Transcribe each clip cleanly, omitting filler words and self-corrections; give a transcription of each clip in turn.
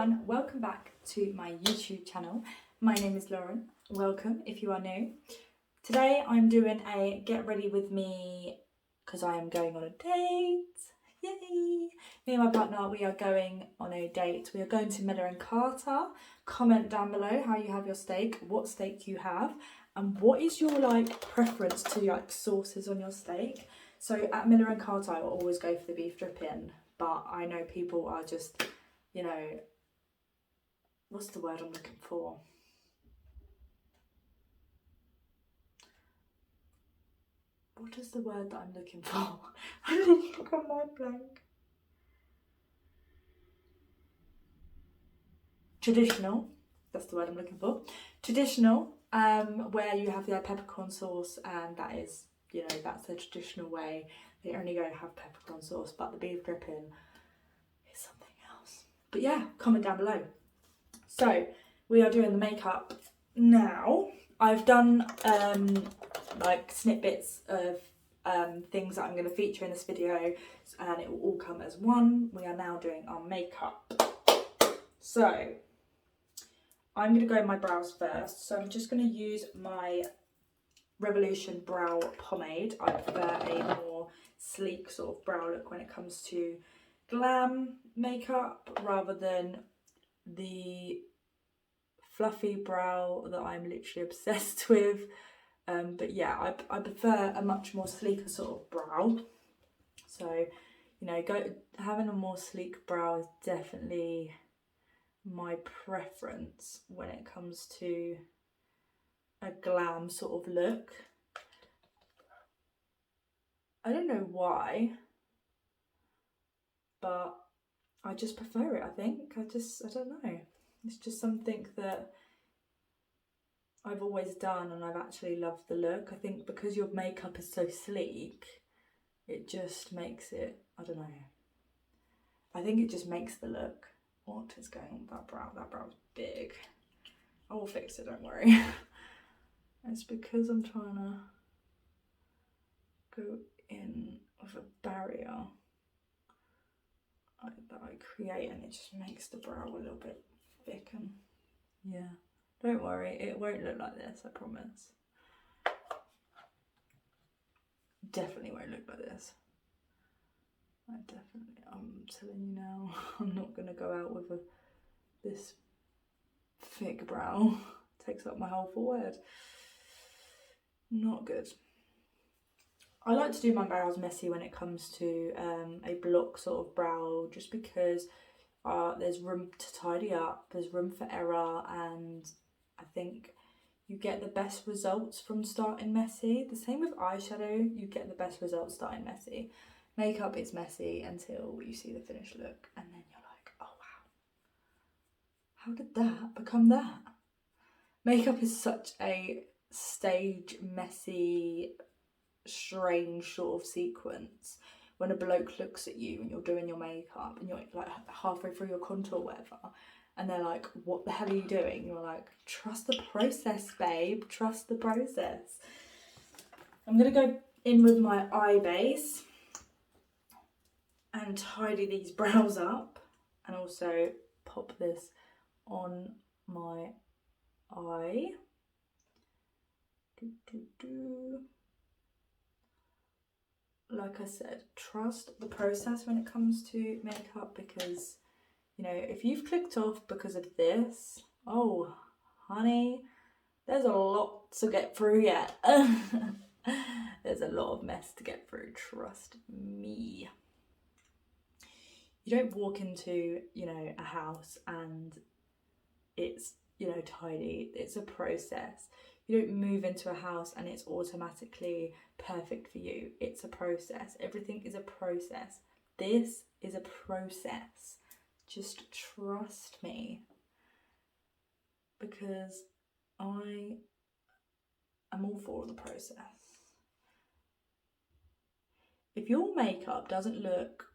everyone, welcome back to my YouTube channel. My name is Lauren. Welcome if you are new. Today I'm doing a get ready with me because I am going on a date. Yay! Me and my partner, we are going on a date. We are going to Miller and Carter. Comment down below how you have your steak, what steak you have, and what is your preference to sauces on your steak. So at Miller and Carter I will always go for the beef dripping, but I know people are just, you know, what's the word I'm looking for? What is the word that I'm looking for? I don't got my blank. Traditional, that's the word I'm looking for. Traditional, where you have the peppercorn sauce, and that is, you know, that's the traditional way. They only go have peppercorn sauce, but the beef dripping is something else. But yeah, comment down below. So we are doing the makeup now. I've done snippets of things that I'm going to feature in this video, and it will all come as one. We are now doing our makeup. So I'm going to go in my brows first. So I'm just going to use my Revolution brow pomade. I prefer a more sleek sort of brow look when it comes to glam makeup rather than the fluffy brow that I'm literally obsessed with. But yeah, I prefer a much more sleeker sort of brow. So, you know, having a more sleek brow is definitely my preference when it comes to a glam sort of look. I don't know why, but I just prefer it, I think. I don't know. It's just something that I've always done, and I've actually loved the look. I think because your makeup is so sleek, it just makes it, I don't know. I think it just makes the look. What is going on with that brow? That brow's big. I will fix it, don't worry. It's because I'm trying to go in with a barrier that I create, and it just makes the brow a little bit thick. And yeah, don't worry, it won't look like this, I promise. Definitely won't look like this. I'm telling you now, I'm not going to go out with this thick brow. It takes up my whole forehead. Not good. I like to do my brows messy when it comes to a block sort of brow, just because there's room to tidy up, there's room for error, and I think you get the best results from starting messy. The same with eyeshadow, you get the best results starting messy. Makeup is messy until you see the finished look, and then you're like, oh wow, how did that become that? Makeup is such a stage, messy, strange sort of sequence. When a bloke looks at you and you're doing your makeup and you're like halfway through your contour or whatever, and they're like, what the hell are you doing? You're like, trust the process, babe, trust the process. I'm gonna go in with my eye base and tidy these brows up, and also pop this on my eye. Like I said, trust the process when it comes to makeup, because, you know, if you've clicked off because of this, oh honey, there's a lot to get through yet. There's a lot of mess to get through, trust me. You don't walk into, you know, a house and it's, you know, tidy. It's a process. You don't move into a house and it's automatically perfect for you. It's a process. Everything is a process. This is a process. Just trust me, because I am all for the process. If your makeup doesn't look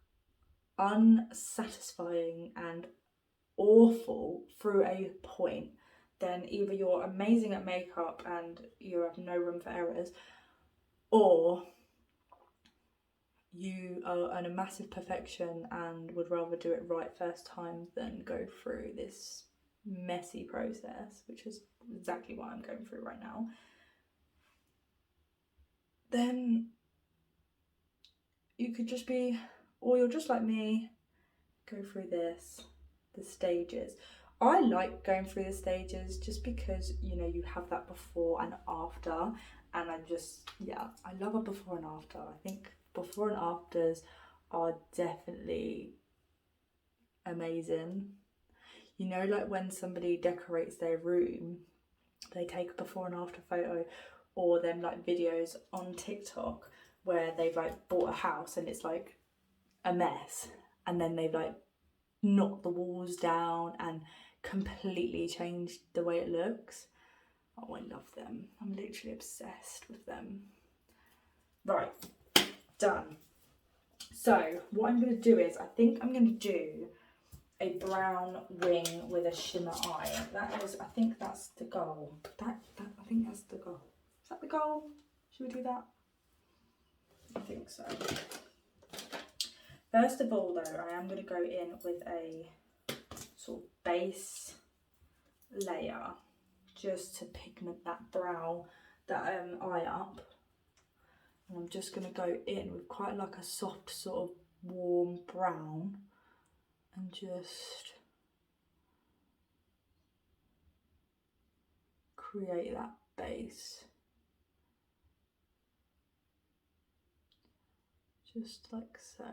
unsatisfying and awful through a point, then either you're amazing at makeup and you have no room for errors, or you are a massive perfection and would rather do it right first time than go through this messy process, which is exactly what I'm going through right now, then you could just be, or you're just like me, go through the stages. I like going through the stages just because, you know, you have that before and after, and I love a before and after. I think before and afters are definitely amazing. You know, like when somebody decorates their room, they take a before and after photo, or them like videos on TikTok where they've like bought a house and it's like a mess, and then they've like knocked the walls down and completely changed the way it looks. Oh, I love them. I'm literally obsessed with them. Right, done. So what I'm going to do is, I think I'm going to do a brown wing with a shimmer eye. That is, I think that's the goal. I think that's the goal. Is that the goal? Should we do that? I think so. First of all though, I am going to go in with a sort of base layer just to pigment that brow, that eye up. And I'm just going to go in with quite like a soft sort of warm brown and just create that base. Just like so.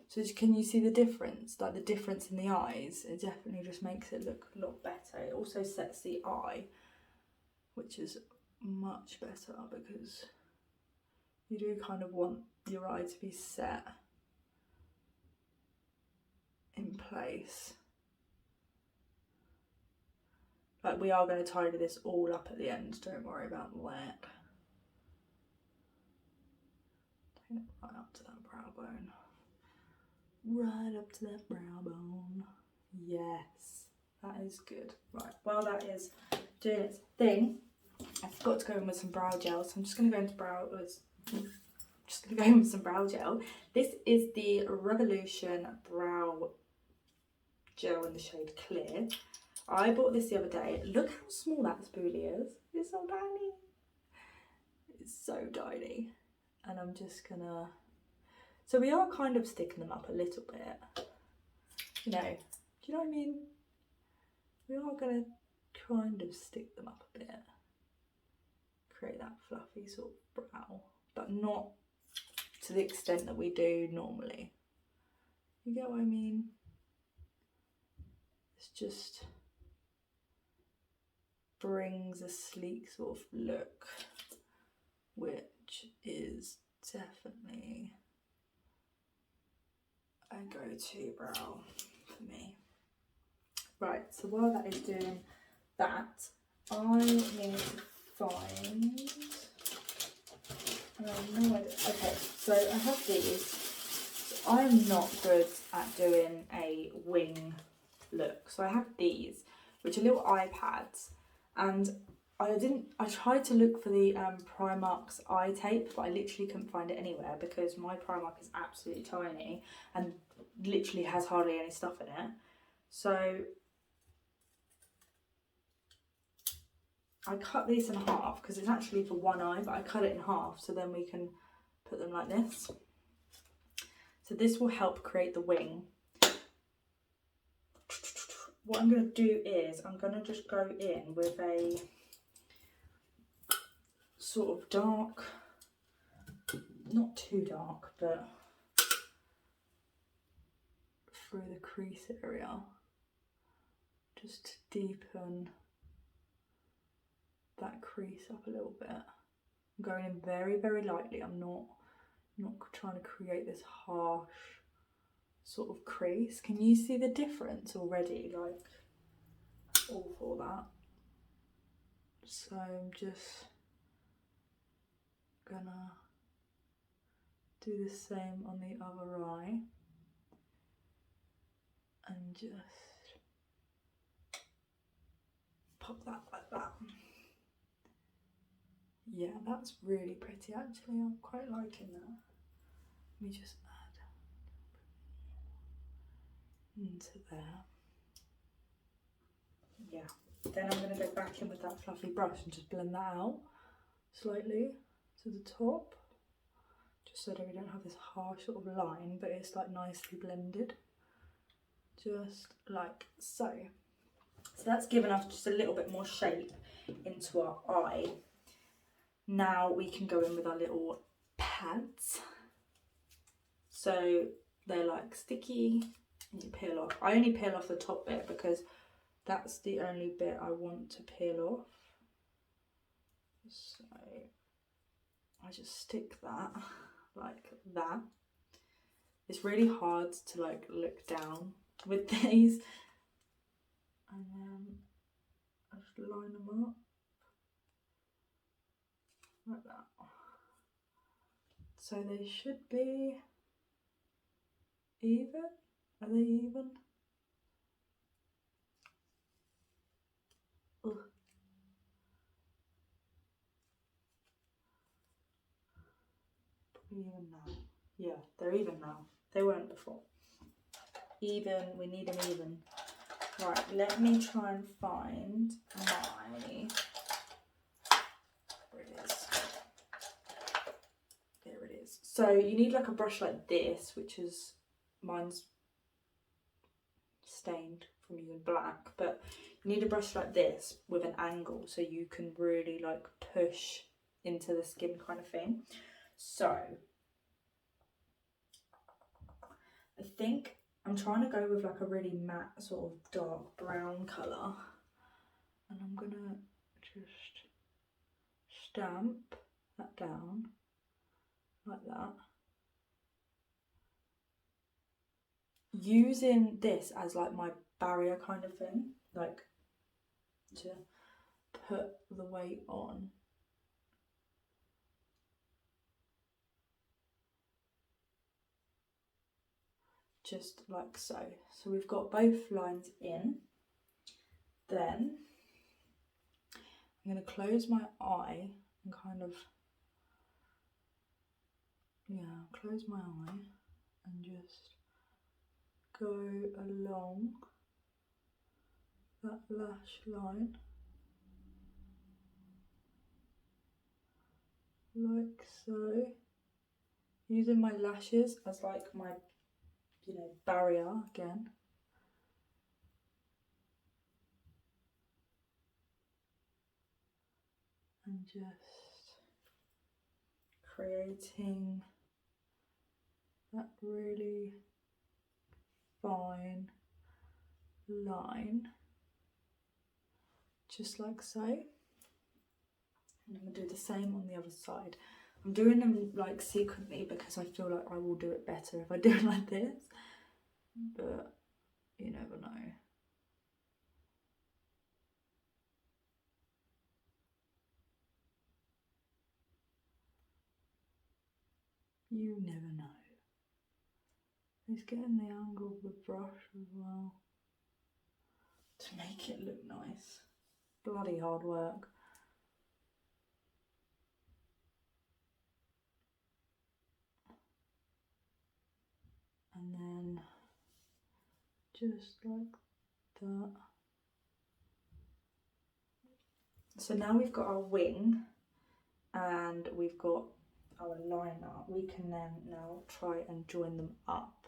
So can you see the difference? Like the difference in the eyes, it definitely just makes it look a lot better. It also sets the eye, which is much better because you do kind of want your eye to be set in place. Like we are going to tidy this all up at the end, don't worry about that. Take it right up to that brow bone. Right up to that brow bone. Yes, that is good. Right, while that is doing its thing, I forgot to go in with some brow gel, so I'm just going to go into some brow gel. This is the Revolution Brow Gel in the shade Clear. I bought this the other day. Look how small that spoolie is. It's so tiny. It's so tiny. And I'm just gonna... So we are kind of sticking them up a little bit. You know, do you know what I mean? We are gonna kind of stick them up a bit. Create that fluffy sort of brow, but not to the extent that we do normally. You get what I mean? It's just brings a sleek sort of look, which is definitely a go-to brow for me. Right, so while that is doing that, I need to find... no idea. Okay, so I have these. So I am not good at doing a wing look. So I have these, which are little eye pads, and I tried to look for the Primark's eye tape, but I literally couldn't find it anywhere because my Primark is absolutely tiny and literally has hardly any stuff in it. So I cut these in half because it's actually for one eye, but I cut it in half so then we can put them like this. So this will help create the wing. What I'm going to do is I'm going to just go in with a sort of dark, not too dark, but through the crease area, just to deepen that crease up a little bit. I'm going in very, very lightly. I'm not trying to create this harsh sort of crease. Can you see the difference already? Like, all for that. So I'm just gonna do the same on the other eye and just pop that like that. Yeah, that's really pretty actually. I'm quite liking that. Let me just add into there. Yeah. Then I'm going to go back in with that fluffy brush and just blend that out slightly to the top, just so that we don't have this harsh sort of line, but it's like nicely blended, just like so. So that's given us just a little bit more shape into our eye. Now we can go in with our little pads. So they're like sticky and you peel off. I only peel off the top bit because that's the only bit I want to peel off. So I just stick that like that. It's really hard to like look down with these. And then I just line them up like that. So they should be even. Are they even? Ugh. Probably even now. Yeah, they're even now. They weren't before. Even, we need them even. Right, let me try and find my, where it is. There it is. So you need like a brush like this, which is, mine's stained from using black, but you need a brush like this with an angle so you can really like push into the skin kind of thing. So I think I'm trying to go with like a really matte sort of dark brown colour, and I'm gonna just stamp that down like that, using this as like my barrier kind of thing, like to put the weight on. Just like so. So we've got both lines in. Then I'm going to close my eye and kind of, yeah, close my eye and just go along that lash line like so, using my lashes as like my, you know, barrier again. And just creating that really fine line, just like so. And I'm going to do the same on the other side. I'm doing them like secretly because I feel like I will do it better if I do it like this, but you never know. You never know. It's getting the angle of the brush as well to make it look nice. Bloody hard work. And then just like that. So now we've got our wing and we've got our liner. We can then now try and join them up.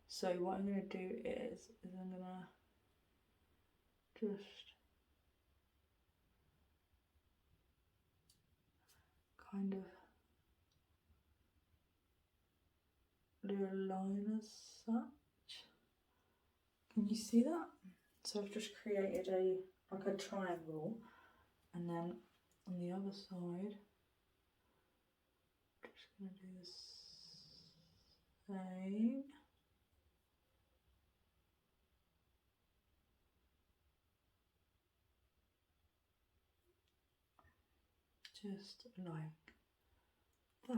So what I'm going to do is I'm going to just kind of do a line as such. Can you see that? So I've just created like a triangle, and then on the other side, just going to do the same. Just like that.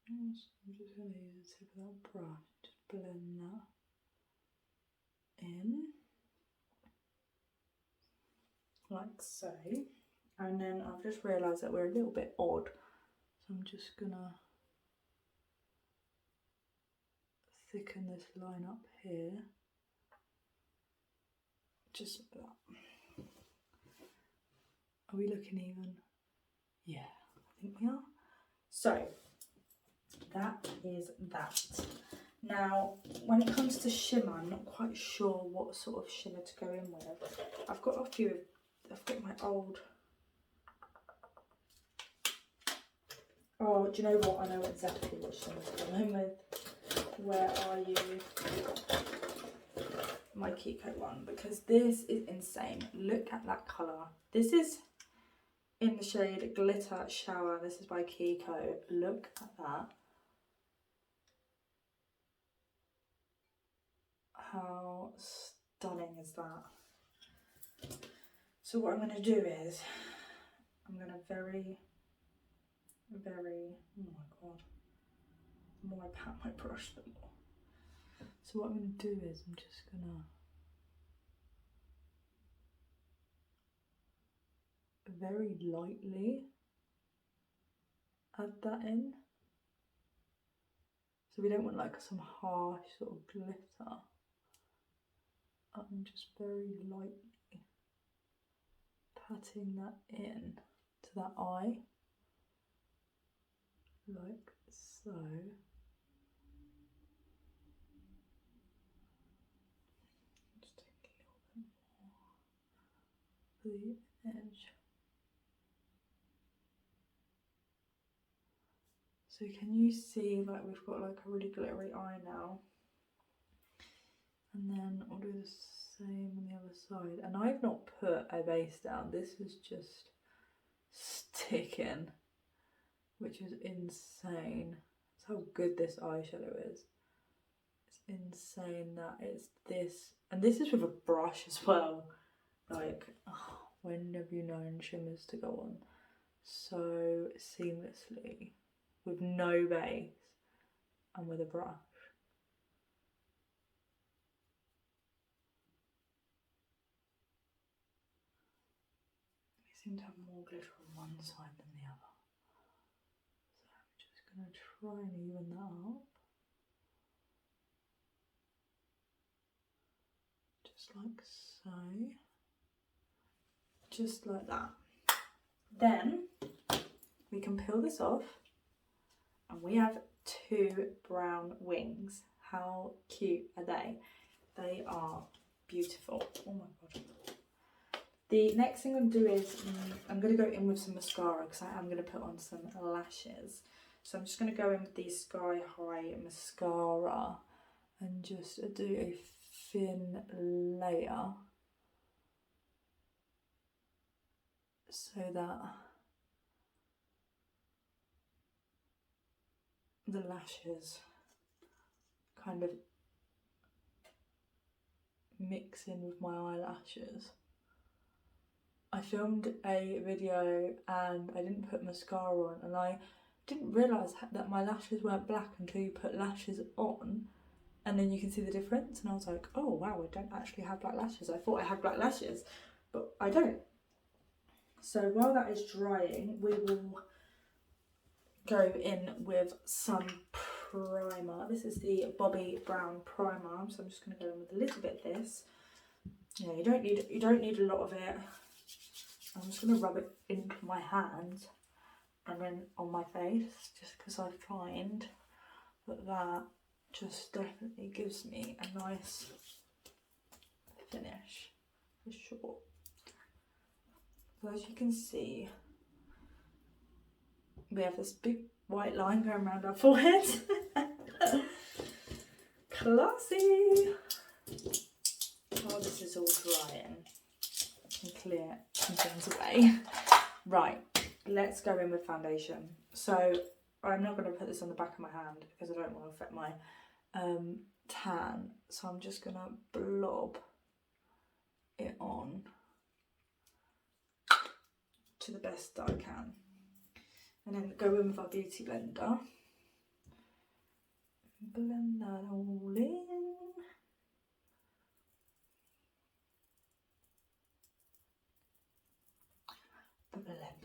I'm just going to use the tip of that brush to blend that. in, like so. And then I've just realised that we're a little bit odd, so I'm just gonna thicken this line up here, just like that. Are we looking even? Yeah, I think we are. So that is that. Now, when it comes to shimmer, I'm not quite sure what sort of shimmer to go in with. I've got a few, I've got my old, oh, do you know what? I know exactly what shimmer to go in with. Where are you? My Kiko one, because this is insane. Look at that colour. This is in the shade Glitter Shower. This is by Kiko. Look at that. How stunning is that? So what I'm going to do is, I'm going to very, oh my god, the more I pat my brush, the more. So what I'm going to do is, I'm just going to very lightly add that in. So we don't want like some harsh sort of glitter. I'm just very lightly patting that in to that eye, like so. Just take a little bit more for the edge. So can you see, like, we've got like a really glittery eye now, and then I'll do the same on the other side. And I've not put a base down, this was just sticking, which is insane. That's how good this eyeshadow is. It's insane that it's this, and this is with a brush as well. Like, oh, when have you known shimmers to go on so seamlessly with no base and with a brush? We seem to have more glitter on one side than the other. So I'm just going to try and even that up. Just like so. Just like that. Then we can peel this off, and we have 2 brown wings. How cute are they? They are beautiful. Oh my god. The next thing I'm going to do is I'm going to go in with some mascara, because I am going to put on some lashes. So I'm just going to go in with the Sky High mascara and just do a thin layer, so that the lashes kind of mix in with my eyelashes. I filmed a video and I didn't put mascara on, and I didn't realise that my lashes weren't black until you put lashes on, and then you can see the difference. And I was like, oh wow, I don't actually have black lashes. I thought I had black lashes, but I don't. So while that is drying, we will go in with some primer. This is the Bobbi Brown primer, so I'm just going to go in with a little bit of this. You know, you don't need a lot of it. I'm just going to rub it into my hands and then on my face, just because I find that that just definitely gives me a nice finish for sure. So as you can see, we have this big white line going around our forehead. Classy! Oh, this is all drying. I can clear some things away. Right, let's go in with foundation. So I'm not going to put this on the back of my hand because I don't want to affect my tan. So I'm just going to blob it on to the best that I can. And then go in with our beauty blender. Blend that all in.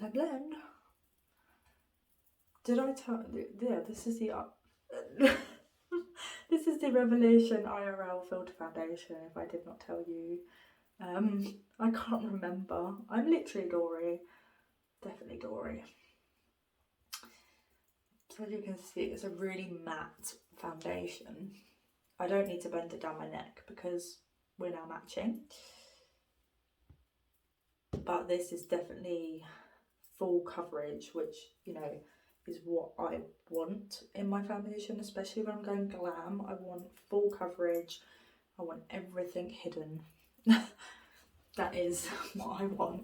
blend. Did I tell? Yeah, this is the this is the Revolution IRL Filter Foundation. If I did not tell you, I can't remember. I'm literally Dory, definitely Dory. So as you can see, it's a really matte foundation. I don't need to blend it down my neck because we're now matching. But this is definitely full coverage, which, you know, is what I want in my foundation, especially when I'm going glam. I want full coverage. I want everything hidden. That is what I want.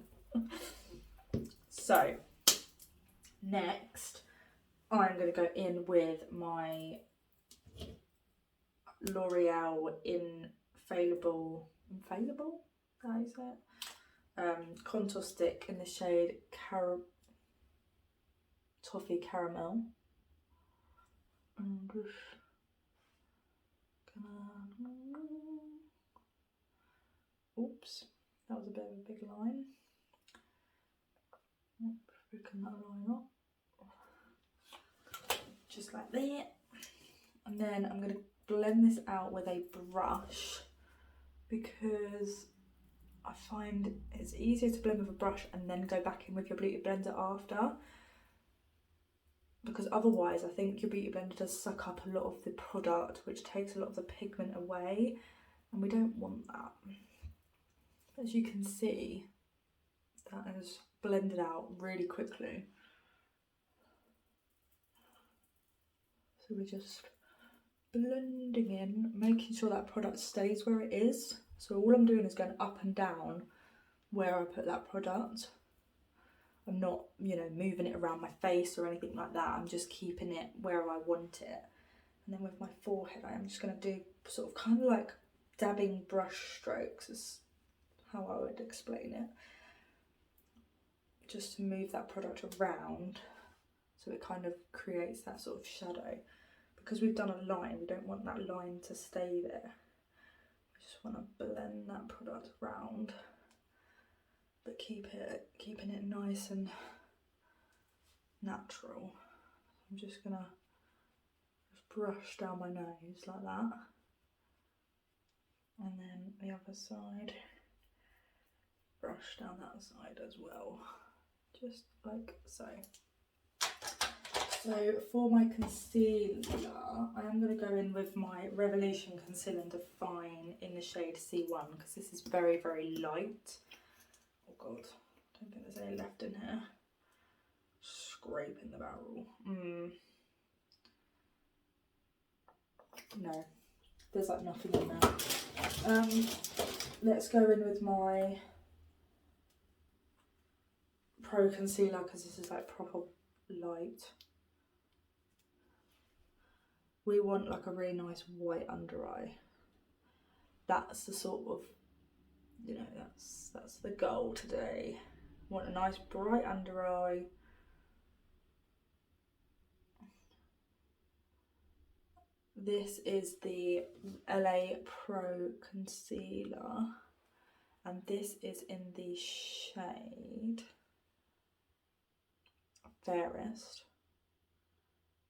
So, next, I'm going to go in with my L'Oreal infallible, how is it? Contour stick in the shade Toffee Caramel. I'm just gonna... Oops, that was a bit of a big line. Broken that line up. Just like that. And then I'm going to blend this out with a brush because I find it's easier to blend with a brush and then go back in with your beauty blender after, because otherwise I think your beauty blender does suck up a lot of the product, which takes a lot of the pigment away, and we don't want that. As you can see, that is blended out really quickly. So we're just blending in, making sure that product stays where it is. So all I'm doing is going up and down where I put that product. I'm not, you know, moving it around my face or anything like that. I'm just keeping it where I want it. And then with my forehead, I am just going to do sort of kind of like dabbing brush strokes is how I would explain it. Just to move that product around so it kind of creates that sort of shadow. Because we've done a line, we don't want that line to stay there. We just want to blend that product around, but keeping it nice and natural. I'm just gonna brush down my nose like that, and then the other side, brush down that side as well, just like so. So for my concealer, I am going to go in with my Revolution Conceal and Define in the shade C1 because this is very, very light. Oh God, I don't think there's any left in here. Scraping the barrel. No, there's like nothing in there. Let's go in with my Pro Concealer because this is like proper light. We want like a really nice white under eye. That's the sort of, you know, that's the goal today. Want a nice bright under eye. This is the LA Pro Concealer, and this is in the shade Fairest.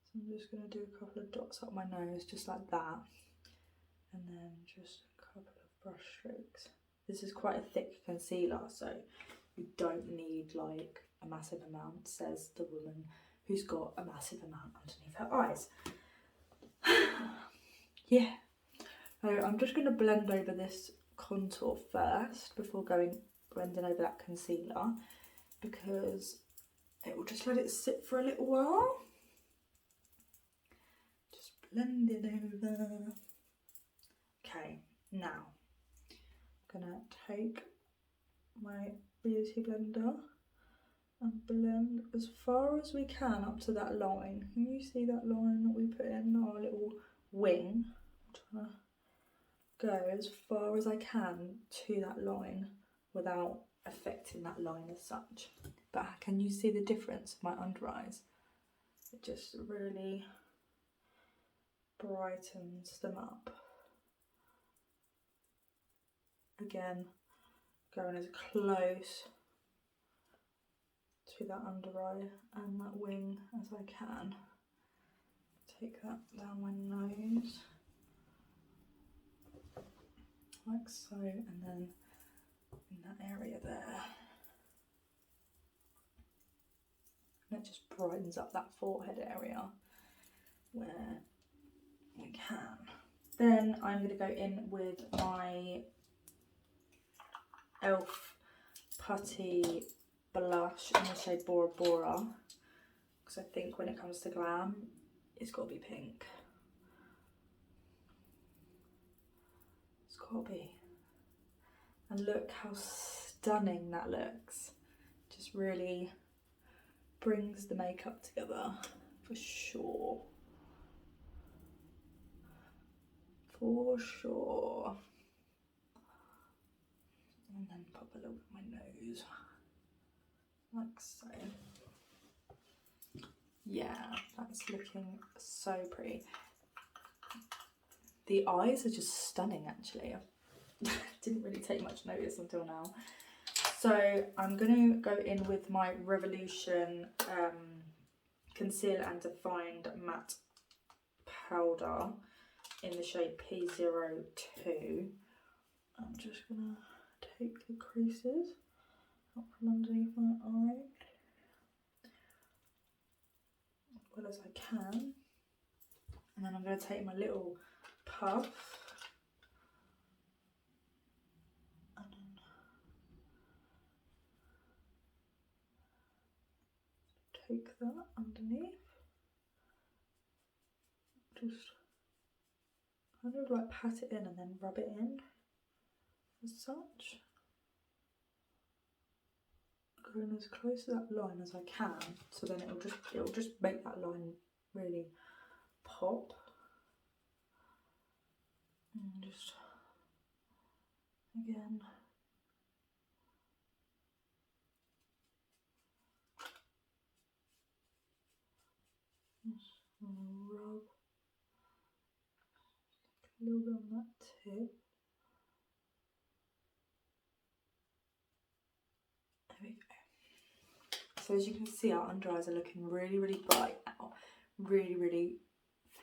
So I'm just going to do a couple of dots up my nose, just like that, and then just a couple of brush strokes. This is quite a thick concealer, so you don't need like a massive amount, says the woman who's got a massive amount underneath her eyes. Yeah, so I'm just going to blend over this contour first before blending over that concealer, because it will just let it sit for a little while. Just blend it over. Okay, now I'm going to take my beauty blender and blend as far as we can up to that line. Can you see that line that we put in our little wing? I'm trying to go as far as I can to that line without affecting that line as such. But can you see the difference of my under eyes? It just really brightens them up. Again, going as close through that under eye and that wing as I can. Take that down my nose, like so, and then in that area there. And it just brightens up that forehead area where we can. Then I'm going to go in with my e.l.f. Putty blush in the shade Bora Bora, because I think when it comes to glam, it's got to be pink. It's got to be. And look how stunning that looks. Just really brings the makeup together for sure. For sure. And then pop a little bit on my nose, like so. Yeah, that's looking so pretty. The eyes are just stunning actually. Didn't really take much notice until now. So I'm going to go in with my Revolution Conceal and Defined Matte Powder in the shade P02. I'm just going to take the creases up from underneath my eye as well as I can, and then I'm going to take my little puff and then take that underneath, just kind of like pat it in and then rub it in as such. Going as close to that line as I can, so then it'll just make that line really pop. And just again, just rub a little bit on that tip. There we go. So as you can see, our under eyes are looking really, really bright now, really, really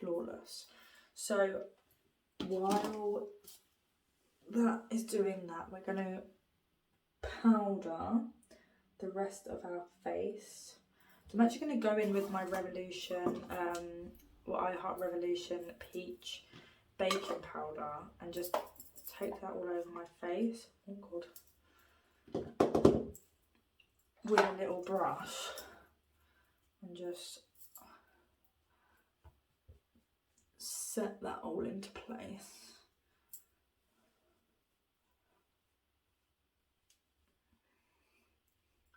flawless. So while that is doing that, we're going to powder the rest of our face. So I'm actually going to go in with my Revolution, I Heart Revolution Peach Baking Powder and just take that all over my face. Oh God. With a little brush and just set that all into place.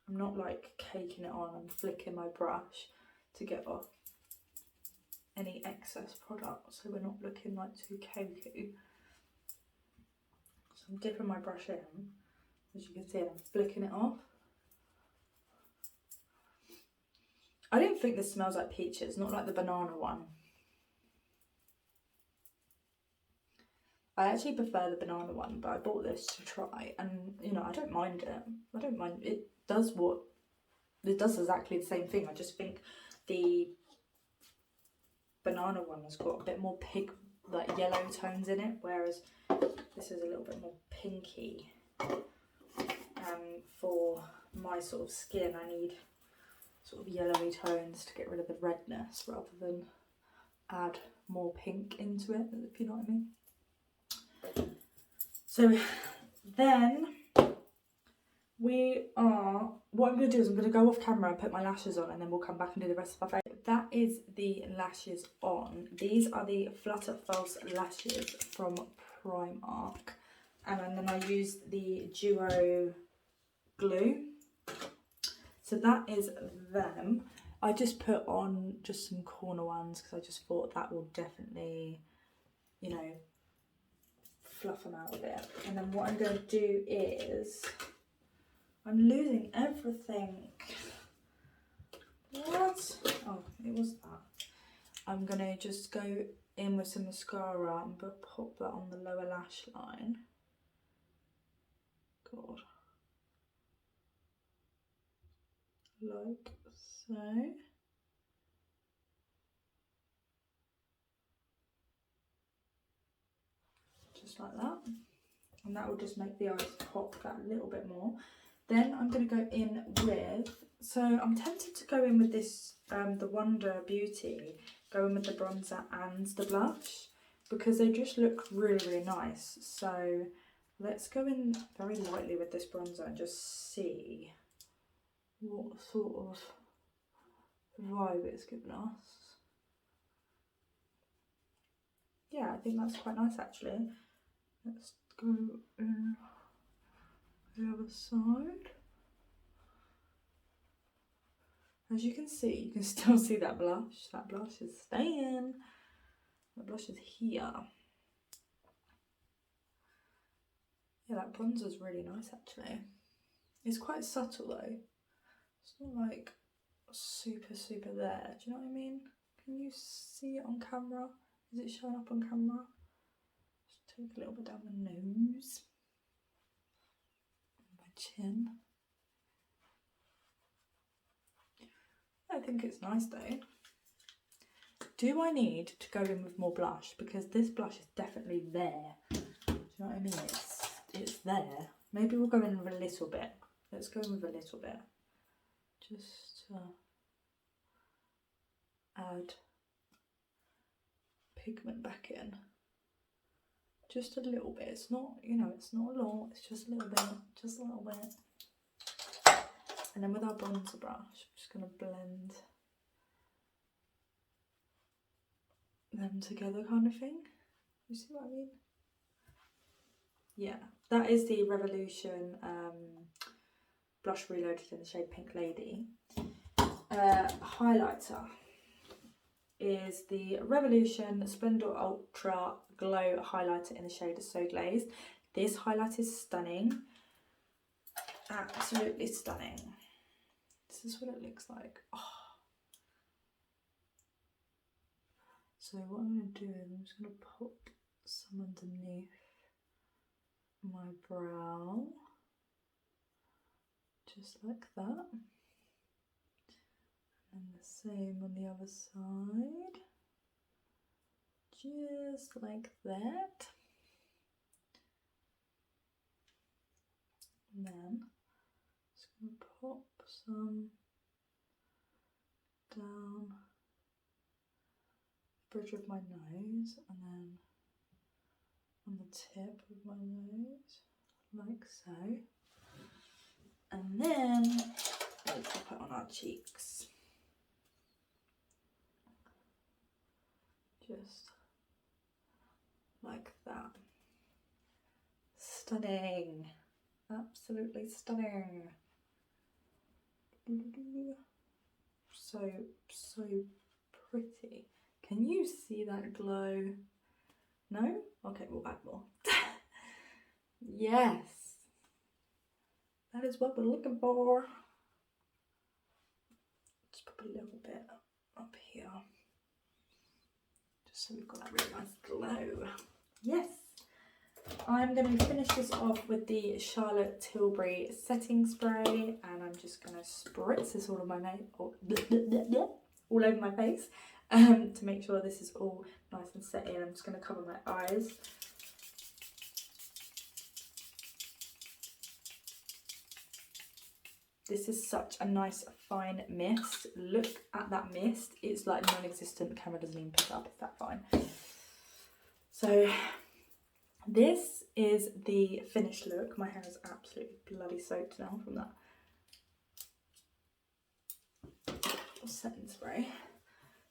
I'm not like caking it on, I'm flicking my brush to get off any excess product so we're not looking like too cakey. So I'm dipping my brush in, as you can see, and I'm flicking it off. I don't think this smells like peaches, not like the banana one. I actually prefer the banana one, but I bought this to try, and you know, I don't mind it. I don't mind it. Does exactly the same thing. I just think the banana one has got a bit more pink, like yellow tones in it, whereas this is a little bit more pinky. For my sort of skin, I need sort of yellowy tones to get rid of the redness rather than add more pink into it, if you know what I mean. So then what I'm going to do is I'm going to go off camera and put my lashes on, and then we'll come back and do the rest of our face. That is the lashes on. These are the Flutter False Lashes from Primark, and then I used the Duo glue. So that is them. I just put on just some corner ones because I just thought that will definitely, you know, fluff them out a bit. And then what I'm going to do is, I'm losing everything. What? Oh, it was that. I'm going to just go in with some mascara and pop that on the lower lash line. God. like so. Just like that. And that will just make the eyes pop that little bit more. Then I'm going to go in with, so I'm tempted to go in with this, the Wonder Beauty, go in with the bronzer and the blush, because they just look really, really nice. So let's go in very lightly with this bronzer and just see what sort of vibe it's given us. Yeah, I think that's quite nice actually. Let's go in the other side. As you can see, you can still see that blush. That blush is staying. That blush is here. Yeah, that bronzer is really nice actually. It's quite subtle though. It's not like super, super there. Do you know what I mean? Can you see it on camera? Is it showing up on camera? Just take a little bit down my nose. My chin. I think it's nice though. Do I need to go in with more blush? Because this blush is definitely there. Do you know what I mean? It's there. Maybe we'll go in with a little bit. Let's go in with a little bit. Just to add pigment back in. Just a little bit. It's not, you know, it's not a lot. It's just a little bit. Just a little bit. And then with our bronzer brush, I'm just going to blend them together kind of thing. You see what I mean? Yeah, that is the Revolution blush reloaded in the shade Pink Lady. Highlighter is the Revolution Splendour Ultra Glow highlighter in the shade So Glazed. This highlight is stunning. Absolutely stunning. This is what it looks like. Oh. So what I'm going to do is I'm just going to pop some underneath my brow, just like that, and the same on the other side, just like that, and then just going to pop some down the bridge of my nose, and then on the tip of my nose, like so. And then we'll pop it on our cheeks. Just like that. Stunning. Absolutely stunning. So pretty. Can you see that glow? No? Okay, we'll add more. Yes. That is what we're looking for. Just put a little bit up here. Just so we've got that really nice glow. Yes. I'm going to finish this off with the Charlotte Tilbury setting spray, and I'm just going to spritz this all over my all over my face to make sure this is all nice and set in. I'm just going to cover my eyes. This is such a nice fine mist. Look at that mist. It's like non-existent. Camera doesn't even pick up. It's that fine. So this is the finished look. My hair is absolutely bloody soaked now from that setting spray.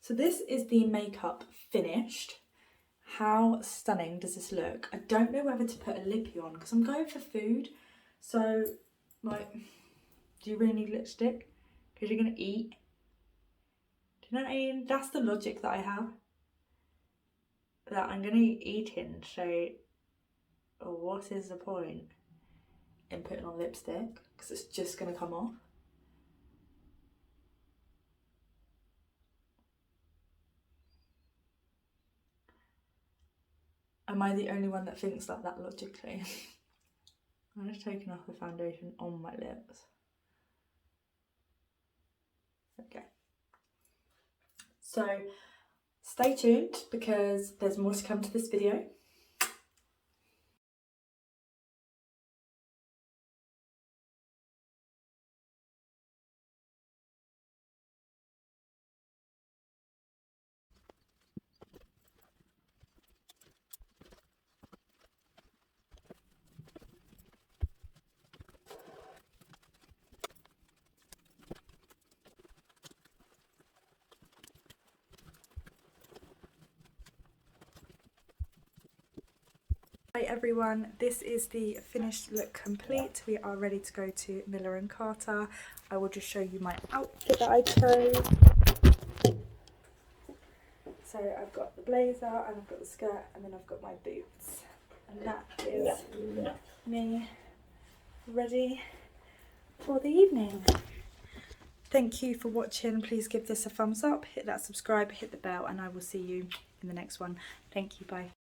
So this is the makeup finished. How stunning does this look? I don't know whether to put a lippy on because I'm going for food. So like, do you really need lipstick? Because you're going to eat. Do you know what I mean? That's the logic that I have. That I'm going to be eating, so what is the point in putting on lipstick? Because it's just going to come off. Am I the only one that thinks like that logically? I'm just taking off the foundation on my lips. Okay. So stay tuned because there's more to come to this video. Hi everyone, this is the finished look complete. We are ready to go to Miller & Carter. I will just show you my outfit that I chose. So I've got the blazer and I've got the skirt and then I've got my boots. And that is me ready for the evening. Thank you for watching. Please give this a thumbs up, hit that subscribe, hit the bell, and I will see you in the next one. Thank you, bye.